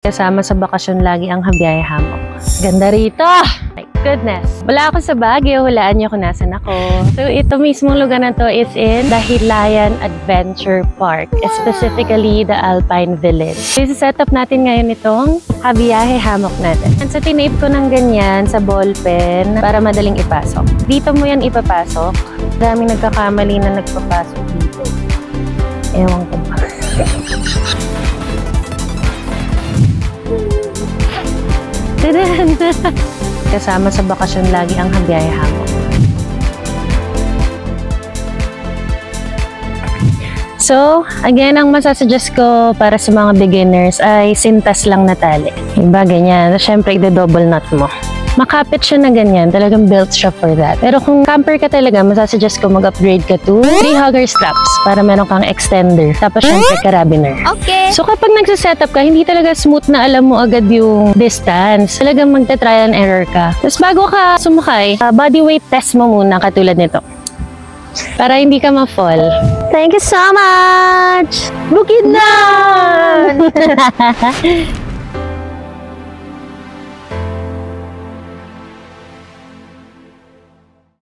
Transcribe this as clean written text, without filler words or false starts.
Kasama sa bakasyon lagi ang Habiyahe Hammock. Ganda rito! My goodness! Wala ako sa Baguio, hulaan niyo kung nasan ako. So ito mismong lugar na to is in the Hilayan Adventure Park, specifically the Alpine Village. So set up natin ngayon itong Habiyahe Hammock natin. And so tinape ko ng ganyan sa ballpen para madaling ipasok. Dito mo yan ipapasok. Daming nagkakamali na nagpapasok dito. Ewan ko ba. Kasama sa bakasyon lagi ang Habiyahe Hammock. So, again, ang masasuggest ko para sa mga beginners ay sintas lang na tali. Iba, ganyan. Siyempre, i-double knot mo. Makapit siya na ganyan. Talagang built siya for that. Pero kung camper ka talaga, masasuggest ko mag-upgrade ka to 3-hugger straps para meron kang extender. Tapos syempre, carabiner. Okay. So kapag nagsisetup ka, hindi talaga smooth na alam mo agad yung distance. Talagang magta-trial and error ka. Tapos bago ka sumakay, body weight test mo muna katulad nito. Para hindi ka ma-fall. Thank you so much! Bukidnon!